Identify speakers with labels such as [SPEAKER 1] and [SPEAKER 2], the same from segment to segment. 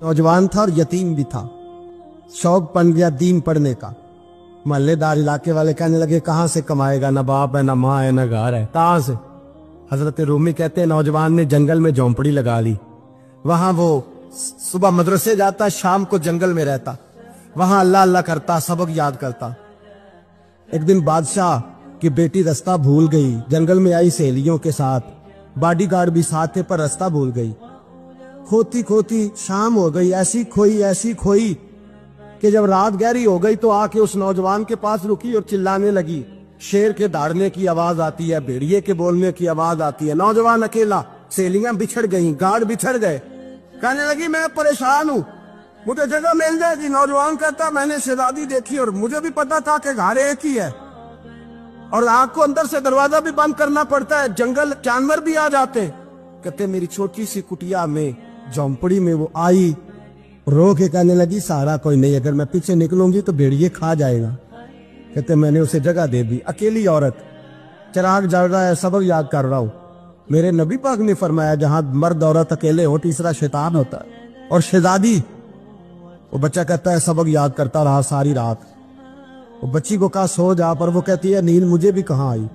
[SPEAKER 1] नौजवान था और यतीम भी था। शौक बन गया दीन पढ़ने का। महल्लेदार इलाके वाले कहने लगे कहाँ से कमाएगा, ना बाप है, ना माँ है, ना घर है, कहाँ से। हजरत रूमी कहते हैं नौजवान ने जंगल में झोंपड़ी लगा ली। वहां वो सुबह मदरसे जाता, शाम को जंगल में रहता, वहां अल्लाह अल्लाह करता, सबक याद करता। एक दिन बादशाह की बेटी रास्ता भूल गई, जंगल में आई सहेलियों के साथ, बॉडीगार्ड भी साथ थे पर रास्ता भूल गई। खोती खोती शाम हो गई, ऐसी खोई कि जब रात गहरी हो गई तो आके उस नौजवान के पास रुकी और चिल्लाने लगी। शेर के दहाड़ने की आवाज आती है, भेड़िए के बोलने की आवाज आती है। नौजवान अकेला, सहेलियां बिछड़ गई, गार्ड बिछड़ गए। कहने लगी मैं परेशान हूँ, मुझे जगह मिल जाएगी। नौजवान कहता मैंने शहजादी देखी और मुझे भी पता था कि घर एक ही है और आग को अंदर से दरवाजा भी बंद करना पड़ता है, जंगल जानवर भी आ जाते। कहते मेरी छोटी सी कुटिया में, झोंपड़ी में वो आई, रो के कहने लगी सहारा कोई नहीं, अगर मैं पीछे निकलूंगी तो भेड़िए खा जाएगा। कहते मैंने उसे जगह दे दी। अकेली औरत, चिराग जल रहा है, सबक याद कर रहा हूं। मेरे नबी पाक ने फरमाया जहां मर्द औरत अकेले हो तीसरा शैतान होता है। और शहजादी, वो बच्चा कहता है सबक याद करता रहा सारी रात। वो बच्ची को कहा सो जा, पर वो कहती है नींद मुझे भी कहाँ आई।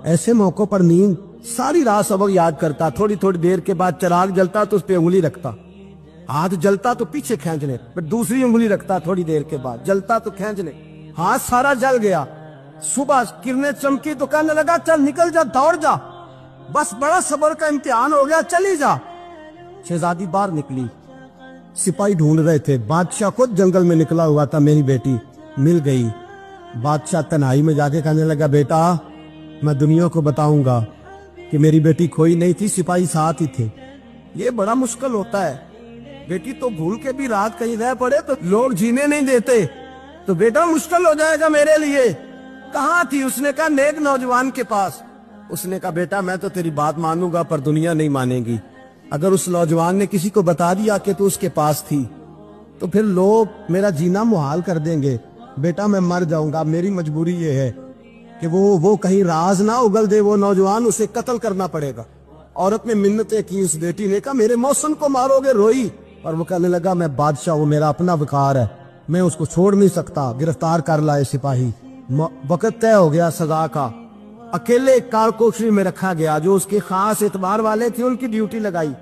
[SPEAKER 1] ऐसे मौकों पर नींद, सारी रात सबक याद करता। थोड़ी थोड़ी देर के बाद चिराग जलता तो उस पर उंगली रखता, हाथ जलता तो पीछे खींचने, फिर दूसरी उंगली रखता, थोड़ी देर के बाद जलता तो खींचने, हाथ सारा जल गया। सुबह किरणें चमकी तो कहने लगा चल निकल जा, दौड़ जा, बस बड़ा सब्र का इम्तिहान हो गया, चली जा। शहजादी बाहर निकली, सिपाही ढूंढ रहे थे। बादशाह खुद जंगल में निकला हुआ था, मेरी बेटी मिल गई। बादशाह तन्हाई में जाके कहने लगा बेटा मैं दुनिया को बताऊंगा कि मेरी बेटी खोई नहीं थी, सिपाही साथ ही थे। ये बड़ा मुश्किल होता है, बेटी तो भूल के भी रात कहीं रह पड़े तो लोग जीने नहीं देते, तो बेटा मुश्किल हो जाएगा मेरे लिए। कहाँ थी? उसने कहा नेक नौजवान के पास। उसने कहा बेटा मैं तो तेरी बात मानूंगा पर दुनिया नहीं मानेगी। अगर उस नौजवान ने किसी को बता दिया कि तू उसके पास थी तो फिर लोग मेरा जीना मुहाल कर देंगे। बेटा मैं मर जाऊंगा, मेरी मजबूरी ये है कि वो कहीं राज ना उगल दे वो नौजवान, उसे कत्ल करना पड़ेगा। औरत ने मिन्नतें की, उस बेटी ने कहा मेरे मौसम को मारोगे, रोई। और वो कहने लगा मैं बादशाह हूँ, मेरा अपना वकार है, मैं उसको छोड़ नहीं सकता। गिरफ्तार कर लाए सिपाही। वक्त तय हो गया सजा का। अकेले कारकोशरी में रखा गया, जो उसके खास एतबार वाले थे उनकी ड्यूटी लगाई।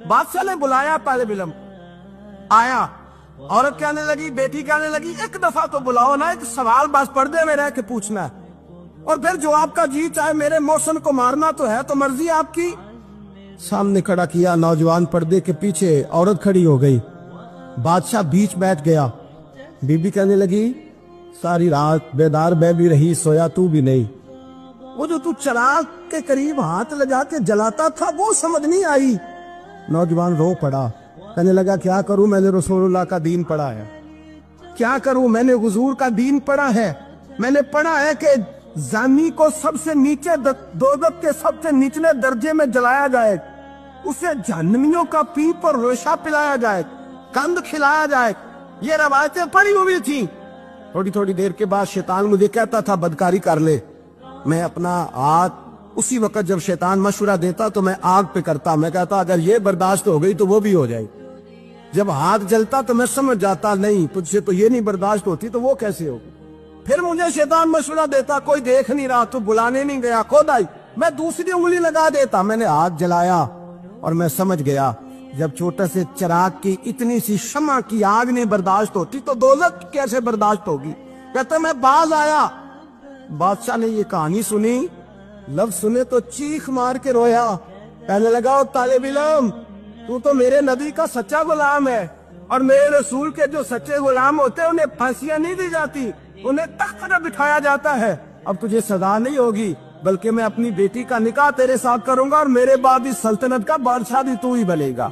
[SPEAKER 1] बादशाह ने बुलाया, पहले बिलम आया। औरत कहने लगी, बेटी कहने लगी एक दफा तो बुलाओ ना, एक सवाल बस पर्दे में रह के पूछना है और फिर जो आपका जी चाहे, मेरे मौसम को मारना तो है, तो मर्जी आपकी। सामने खड़ा किया, नौजवान पर्दे के पीछे, औरत खड़ी हो गई। बादशाह बीच बैठ गया। बीबी कहने लगी सारी रात बेदार मैं भी रही, सोया तू भी नहीं। वो जो तू चिराग के करीब हाथ लगा के जलाता था वो समझ नहीं आई। नौजवान रो पड़ा, कहने लगा क्या करूं, मैंने रसूलुल्लाह का दीन पढ़ा है, क्या करूं, मैंने हुजूर का दीन पढ़ा है। मैंने पढ़ा है कि जानी को सबसे नीचे दोज़ख के सबसे निचले दर्जे में जलाया जाए, उसे जहन्नमियों का पीप और रेशा पिलाया जाए, कंद खिलाया जाए। ये रवायतें पड़ी हुई थी। थोड़ी थोड़ी देर के बाद शैतान मुझे कहता था बदकारी कर ले। मैं अपना हाथ उसी वक्त जब शैतान मशवरा देता तो मैं आग पे करता। मैं कहता अगर ये बर्दाश्त हो गई तो वो भी हो जाएगी। जब हाथ जलता तो मैं समझ जाता नहीं तुझसे तो ये नहीं बर्दाश्त होती तो वो कैसे होगी। फिर मुझे शैतान मशवरा देता कोई देख नहीं रहा, तू बुलाने नहीं गया, खुद आई। मैं दूसरी उंगली लगा देता। मैंने हाथ जलाया और मैं समझ गया जब छोटे से चिराग की इतनी सी शमा की आग नहीं बर्दाश्त होती तो दोज़ख कैसे बर्दाश्त होगी। कहता मैं बाज आया। बादशाह ने ये कहानी सुनी, लफ्ज सुने तो चीख मार के रोया। कहने लगा तालिब इल्म तू तो मेरे नबी का सच्चा गुलाम है और मेरे रसूल के जो सच्चे गुलाम होते हैं उन्हें फांसियां नहीं दी जाती, उन्हें तख्त पर बिठाया जाता है। अब तुझे सजा नहीं होगी बल्कि मैं अपनी बेटी का निकाह तेरे साथ करूंगा और मेरे बाद इस सल्तनत का बादशाह भी तू ही बनेगा।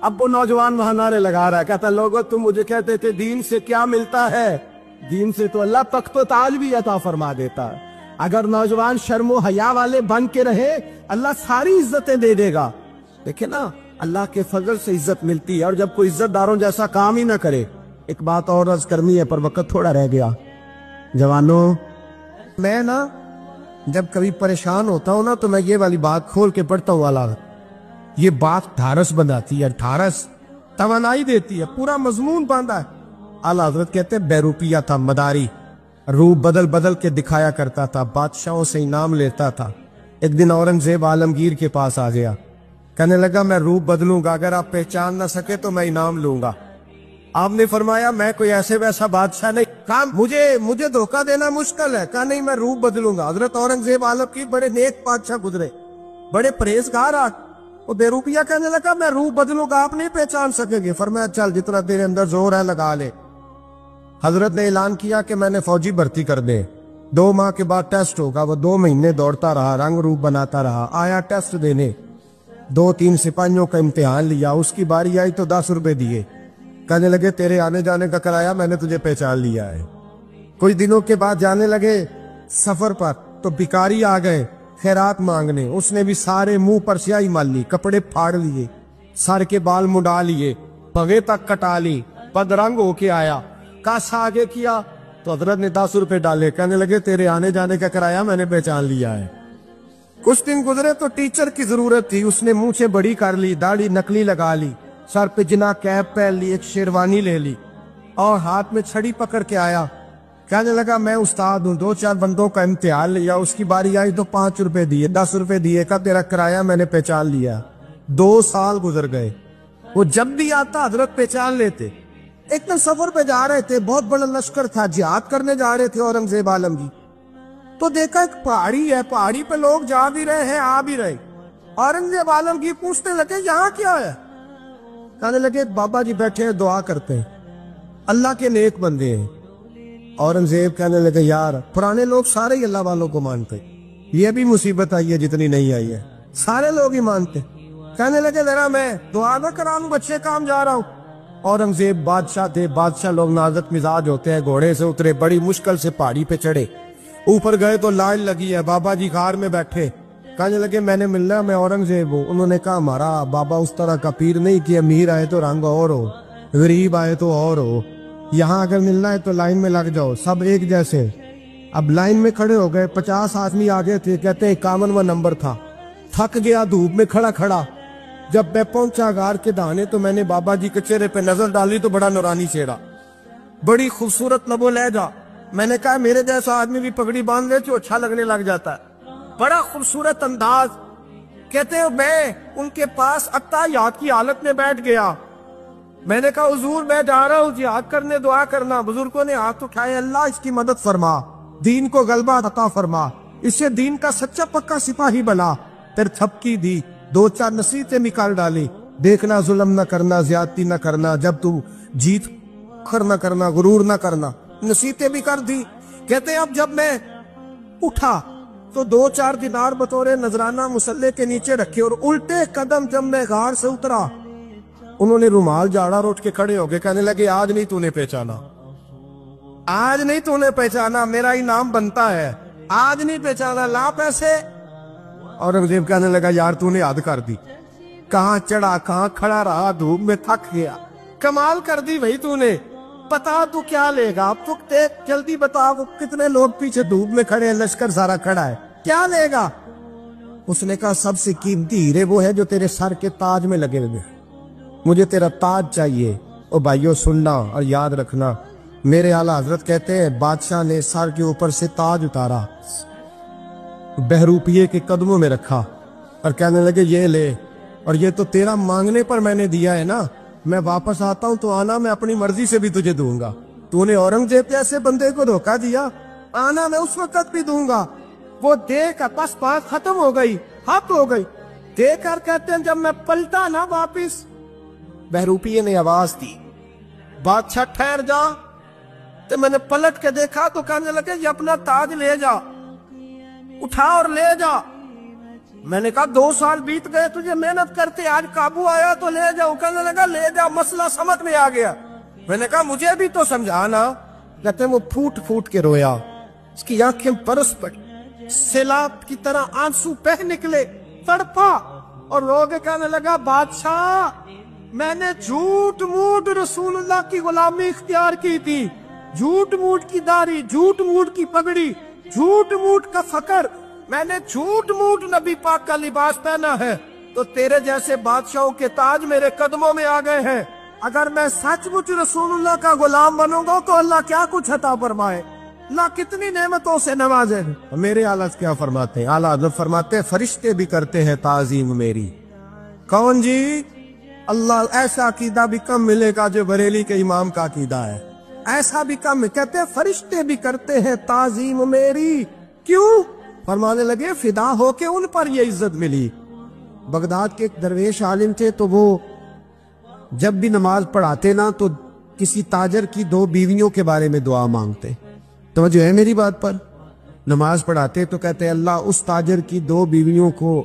[SPEAKER 1] अब वो नौजवान वहां नारे लगा रहा है, कहता लोगों तुम मुझे कहते थे दीन से क्या मिलता है, दीन से तो अल्लाह तख्त व ताज भी अता फरमा देता है। अगर नौजवान शर्मो हया वाले बन के रहे अल्लाह सारी इज्जतें दे देगा। देखे ना अल्लाह के फजल से इज्जत मिलती है और जब कोई इज्जतदारों जैसा काम ही ना करे। एक बात और अर्ज करनी है पर वक्त थोड़ा रह गया। जवानों मैं ना जब कभी परेशान होता हूँ ना तो मैं ये वाली बात खोल के पढ़ता हूँ वाला, ये बात ढारस बनाती है। ढारस तवानाई देती है, पूरा मजमून बांधा है। आला हजरत कहते हैं बहरूपिया था, मदारी, रूप बदल बदल के दिखाया करता था, बादशाहों से इनाम लेता था। एक दिन औरंगजेब आलमगीर के पास आ गया, कहने लगा मैं रूप बदलूंगा, अगर आप पहचान ना सके तो मैं इनाम लूंगा। आपने फरमाया मैं कोई ऐसे वैसा बादशाह नहीं, कहा मुझे धोखा देना मुश्किल है। कहा नहीं, मैं रूप बदलूंगा। हजरत औरंगजेब आलमगीर बड़े नेक बादशाह गुजरे, बड़े परहेजगार। वो बेरूपिया कहने लगा मैं रूप बदलूंगा, आप नहीं पहचान सकेंगे। फरमाया चल जितना तेरे अंदर जोर है लगा ले। हजरत ने ऐलान किया कि मैंने फौजी भर्ती कर दे, 2 माह के बाद टेस्ट होगा। वो 2 महीने दौड़ता रहा, रंग रूप बनाता रहा, आया टेस्ट देने, 2-3 सिपाहियों का इम्तिहान लिया, उसकी बारी आई तो 10 रुपए दिए। कहने लगे तेरे आने जाने का किराया मैंने तुझे पहचान लिया है। कुछ दिनों के बाद जाने लगे सफर पर, तो भिखारी आ गए खैरात मांगने। उसने भी सारे मुंह पर स्याही मार ली, कपड़े फाड़ लिए, सर के बाल मुड़ा लिए, भगे तक कटा ली, बदरंग होके आया। कासा आगे किया तो हजरत ने 10 रुपए डाले। कहने लगे तेरे आने जाने का किराया मैंने पहचान लिया है। कुछ दिन गुजरे तो टीचर की जरूरत थी, उसने मूछें बड़ी कर ली, दाढ़ी नकली लगा ली, सर पे जिना कैप पहन ली, एक शेरवानी ले ली और हाथ में छड़ी पकड़ के आया। कहने लगा मैं उस्ताद हूँ, 2-4 बंदों का इम्तिहान लिया, उसकी बारी आई तो 5 रुपए दिए, 10 रुपए दिए, का तेरा किराया मैंने पहचान लिया। 2 साल गुजर गए, वो जब भी आता हजरत पहचान लेते। एक दिन सफर पे जा रहे थे, बहुत बड़ा लश्कर था, जिहाद करने जा रहे थे औरंगजेब आलमगीर। तो देखा एक पहाड़ी है, पहाड़ी पे लोग जा भी रहे हैं आ भी रहे। औरंगजेब आलमगीर पूछने लगे यहाँ क्या है? कहने लगे बाबा जी बैठे हैं दुआ करते हैं, अल्लाह के नेक बंदे हैं। औरंगजेब कहने लगे यार पुराने लोग सारे ही अल्लाह वालों को मानते, ये भी मुसीबत आई है जितनी नहीं आई है, सारे लोग ही मानते। कहने लगे जरा मैं दुआ ना करा लूं, बच्चे काम जा रहा हूं। औरंगजेब बादशाह थे, बादशाह लोग नाजुक मिजाज होते हैं। घोड़े से उतरे, बड़ी मुश्किल से पहाड़ी पे चढ़े, ऊपर गए तो लाइन लगी है, बाबा जी कार में बैठे। कहने लगे मैंने मिलना, मैं औरंगजेब हूँ। उन्होंने कहा हमारा बाबा उस तरह का पीर नहीं कि अमीर आए तो रंग और हो, गरीब आए तो और हो, यहाँ अगर मिलना है तो लाइन में लग जाओ, सब एक जैसे। अब लाइन में खड़े हो गए, 50 आदमी आगे थे, कहते 51वां नंबर था। थक गया धूप में खड़ा खड़ा। जब मैं पहुंचा गार के दाने तो मैंने बाबा जी के चेहरे पे नजर डाली तो बड़ा नूरानी चेहरा, बड़ी खूबसूरत लबो लहजा। मैंने कहा मेरे जैसा आदमी भी पगड़ी बांध ले तो अच्छा लगने लग जाता है, बड़ा खूबसूरत अंदाज। कहते हो मैं उनके पास अत्ताहियात की हालत में बैठ गया। मैंने कहा हुजूर मैं जा रहा हूँ जिहाद करने, दुआ करना। बुजुर्गों ने हाथ उठाए, अल्लाह इसकी मदद फरमा, दीन को गलबा अता फरमा, इससे दीन का सच्चा पक्का सिपाही बना। फिर थपकी दी, 2-4 नसीहतें निकाल डाली, देखना जुल्म न करना, ज्यादती न करना, जब तू जीत खर न करना, गुरूर न करना, नसीहतें भी कर दी। कहते अब जब मैं उठा तो 2-4 दिनार बतौरे नजराना मुसल्ले के नीचे रखे और उल्टे कदम जब मैं गार से उतरा, उन्होंने रुमाल झाड़ा और उठ के खड़े हो गए। कहने लगे आज नहीं तूने पहचाना, आज नहीं तूने पहचाना, मेरा ही नाम बनता है, आज नहीं पहचाना, ला पैसे। औरंगजेब कहने लगा यार तूने हद कर दी, कहां चढ़ा कहां खड़ा रहा, धूप में थक गया, कमाल कर दी भाई तूने। बता तू क्या लेगा, अब तू देख जल्दी बता, वो कितने लोग पीछे धूप में खड़े हैं, लश्कर सारा खड़ा है, क्या लेगा? उसने कहा सबसे कीमती हीरे वो है जो तेरे सर के ताज में लगे हुए, मुझे तेरा ताज चाहिए। ओ भाइयों सुनना और याद रखना, मेरे आला हजरत कहते हैं बादशाह ने सर के ऊपर से ताज उतारा, बहरूपिये के कदमों में रखा और कहने लगे ये ले, और ये तो तेरा मांगने पर मैंने दिया है ना, मैं वापस आता हूं तो आना, मैं अपनी मर्जी से भी तुझे दूंगा। तूने औरंगजेब जैसे बंदे को धोखा दिया, आना मैं उस वक्त भी दूंगा। वो देख बस बात खत्म हो गई, हक हो गई। देखकर कहते हैं जब मैं पलटा ना वापिस, बहरूपिये ने आवाज दी बादशाह ठहर जा। तो मैंने पलट के देखा तो कहने लगे ये अपना ताज ले जा, उठा और ले जा। मैंने कहा 2 साल बीत गए तुझे मेहनत करते, आज काबू आया तो ले जाओ। कहने लगा ले जा, मसला समझ में आ गया। मैंने कहा मुझे भी तो समझाना। कहते वो फूट फूट के रोया, उसकी आंखें बरस पड़ी, सैलाब की तरह आंसू बह निकले, तड़पा और रो के कहने लगा बादशाह मैंने झूठ मूठ रसूलुल्लाह की गुलामी इख्तियार की थी, झूठ मूठ की दाढ़ी, झूठ मूठ की पगड़ी, झूठ मूठ का फकर, मैंने झूठ मूठ नबी पाक का लिबास पहना है, तो तेरे जैसे बादशाहों के ताज मेरे कदमों में आ गए हैं। اگر میں سچ مچ رسول اللہ کا غلام بنوں گا تو اللہ کیا کچھ عطا فرمائے، اللہ کتنی نعمتوں سے نوازے۔ میرے اعلیٰ کیا فرماتے ہیں؟ اعلیٰ حضرت فرماتے ہیں فرشتے بھی کرتے ہیں تعظیم میری۔ کون جی؟ اللہ ایسا عقیدہ بھی کم ملے گا جو بریلی کے امام کا عقیدہ ہے، ایسا بھی کم۔ کہتے ہیں فرشتے بھی کرتے ہیں تعظیم میری۔ کیوں؟ فرمانے لگے فدا ہو کے ان پر یہ عزت ملی۔ بغداد کے ایک درویش عالم تھے، تو وہ جب بھی نماز پڑھاتے نا تو کسی تاجر کی 2 بیویوں کے بارے میں دعا مانگتے۔ توجہ ہے میری بات پر؟ نماز پڑھاتے تو کہتے اللہ اس تاجر کی 2 بیویوں کو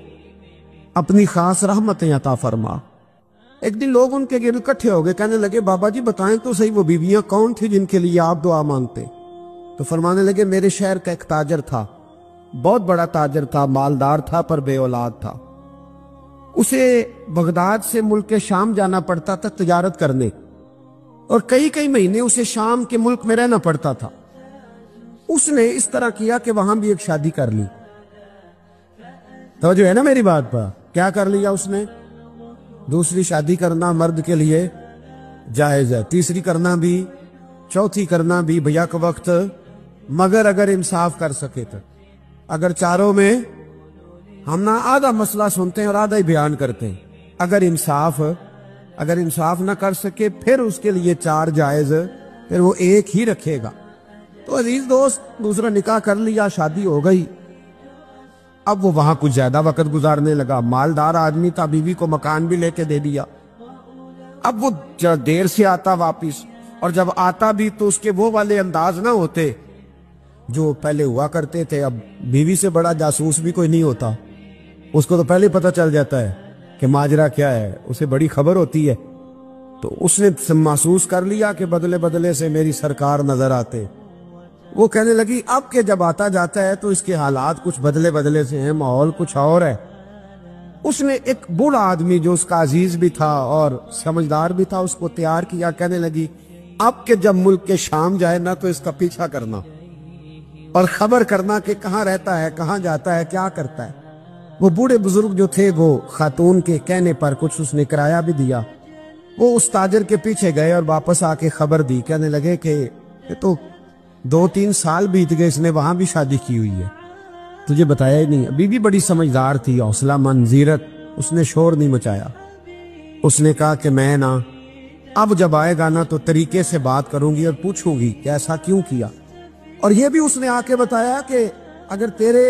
[SPEAKER 1] اپنی خاص رحمتیں عطا فرما۔ ایک دن لوگ ان کے گرد اکٹھے ہو گئے، کہنے لگے بابا جی بتائیں تو صحیح وہ بیویاں کون تھی جن کے لیے آپ دعا مانگتے؟ تو فرمانے لگے میرے شہر کا ایک تاجر تھا، بہت بڑا تاجر تھا، مالدار تھا پر بے اولاد تھا۔ اسے بغداد سے ملک شام جانا پڑتا تھا تجارت کرنے، اور کئی مہینے اسے شام کے ملک میں رہنا پڑتا تھا۔ اس نے اس طرح کیا کہ وہاں بھی ایک شادی کر لی۔ توجہ ہے نا میری بات پر؟ کیا کر لیا اس نے؟ دوسری شادی کرنا مرد کے لیے جائز ہے، تیسری کرنا بھی، چوتھی کرنا بھی بھیا کا وقت، مگر اگر انصاف کر سکے تو۔ اگر چاروں میں ہم نہ آدھا مسئلہ سنتے ہیں اور آدھا ہی بیان کرتے ہیں، اگر انصاف نہ کر سکے پھر اس کے لیے 4 جائز، پھر وہ ایک ہی رکھے گا۔ تو عزیز دوست دوسرا نکاح کر لیا، شادی ہو گئی۔ اب وہ وہاں کچھ زیادہ وقت گزارنے لگا، مالدار آدمی تھا، بیوی کو مکان بھی لے کے دے دیا۔ اب وہ دیر سے آتا واپس، اور جب آتا بھی تو اس کے وہ والے انداز نہ ہوتے جو پہلے ہوا کرتے تھے۔ اب بیوی سے بڑا جاسوس بھی کوئی نہیں ہوتا، اس کو تو پہلے پتہ چل جاتا ہے کہ ماجرا کیا ہے، اسے بڑی خبر ہوتی ہے۔ تو اس نے محسوس کر لیا کہ بدلے بدلے سے میری سرکار نظر آتے۔ وہ کہنے لگی اب کہ جب آتا جاتا ہے تو اس کے حالات کچھ بدلے بدلے سے ہیں، ماحول کچھ اور ہے۔ اس نے ایک بوڑھا آدمی جو اس کا عزیز بھی تھا اور سمجھدار بھی تھا اس کو تیار کیا، کہنے لگی اب کہ جب ملک کے شام جائے نا تو اس کا پیچھا کرنا اور خبر کرنا کہ کہاں رہتا ہے، کہاں جاتا ہے، کیا کرتا ہے۔ وہ بوڑھے بزرگ جو تھے وہ خاتون کے کہنے پر کچھ اس نے کرایہ بھی دیا۔ وہ اس تاجر کے پیچھے گئے اور واپس آ کے خبر دی، کہنے لگے کہ یہ تو 2-3 سال بیت گئے، اس نے وہاں بھی شادی کی ہوئی ہے، تجھے بتایا ہی نہیں۔ ابھی بھی بڑی سمجھدار تھی، حوصلہ مند، زیرک، اس نے شور نہیں مچایا۔ اس نے کہا کہ میں نا اب جب آئے گا نا تو طریقے سے بات کروں گی اور پوچھوں گی کہ ایسا کیوں کیا۔ اور یہ بھی اس نے آ کے بتایا کہ اگر تیرے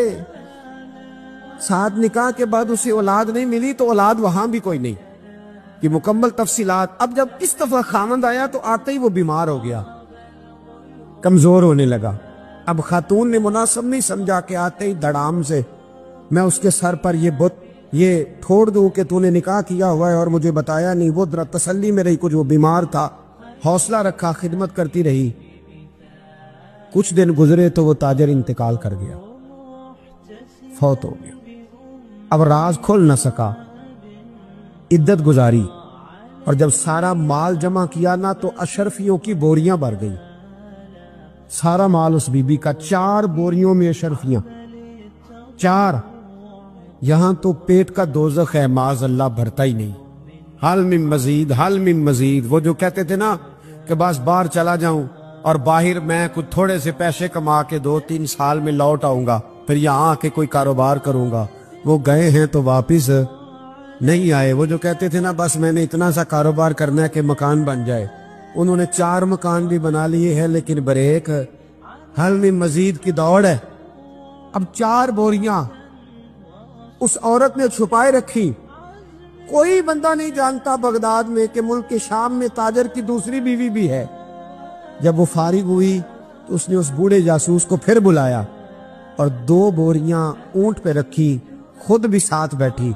[SPEAKER 1] ساتھ نکاح کے بعد اسے اولاد نہیں ملی تو اولاد وہاں بھی کوئی نہیں، کہ مکمل تفصیلات۔ اب جب اس دفعہ خامند آیا تو آتے ہی وہ بیمار ہو گیا، کمزور ہونے لگا۔ اب خاتون نے مناسب نہیں سمجھا کہ آتے ہی دھڑام سے میں اس کے سر پر یہ بت یہ ٹھوڑ دوں کہ تو نے نکاح کیا ہوا ہے اور مجھے بتایا نہیں۔ وہ ذرا تسلی میں رہی، کچھ وہ بیمار تھا، حوصلہ رکھا، خدمت کرتی رہی۔ کچھ دن گزرے تو وہ تاجر انتقال کر گیا، فوت ہو گیا۔ اب راز کھل نہ سکا، عدت گزاری، اور جب سارا مال جمع کیا نا تو اشرفیوں کی بوریاں بھر گئی۔ سارا مال اس بی بی کا، 4 بوریوں میں اشرفیاں، 4۔ یہاں تو پیٹ کا دوزخ ہے، معاذ اللہ بھرتا ہی نہیں۔ حل من مزید، حل من مزید۔ وہ جو کہتے تھے نا کہ بس باہر چلا جاؤں اور باہر میں کچھ تھوڑے سے پیسے کما کے 2-3 سال میں لوٹ آؤں گا، پھر یہاں آ کے کوئی کاروبار کروں گا، وہ گئے ہیں تو واپس نہیں آئے۔ وہ جو کہتے تھے نا بس میں نے اتنا سا کاروبار کرنا ہے کہ مکان بن جائے، انہوں نے 4 مکان بھی بنا لیے ہیں، لیکن بریک حل من مزید کی دوڑ ہے۔ اب 4 بوریاں اس عورت نے چھپائے رکھی، کوئی بندہ نہیں جانتا بغداد میں کہ ملک کے شام میں تاجر کی دوسری بیوی بھی ہے۔ جب وہ فارغ ہوئی تو اس نے اس بوڑھے جاسوس کو پھر بلایا اور 2 بوریاں اونٹ پہ رکھی، خود بھی ساتھ بیٹھی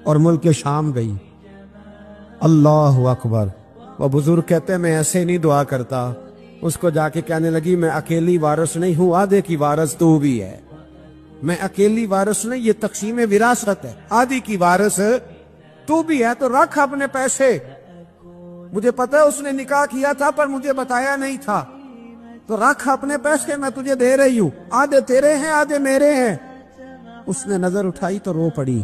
[SPEAKER 1] اور ملک شام گئی۔ اللہ اکبر۔ وہ بزرگ کہتے ہیں میں ایسے نہیں دعا کرتا۔ اس کو جا کے کہنے لگی میں اکیلی وارث نہیں ہوں، آدھے کی وارث تو بھی ہے۔ میں اکیلی وارث نہیں، یہ تقسیم وراثت ہے، آدھی کی وارث تو بھی ہے، تو رکھ اپنے پیسے۔ مجھے پتا ہے اس نے نکاح کیا تھا پر مجھے بتایا نہیں تھا، تو رکھ اپنے پیسے، میں تجھے دے رہی ہوں، آدھے تیرے ہیں آدھے میرے ہیں۔ اس نے نظر اٹھائی تو رو پڑی۔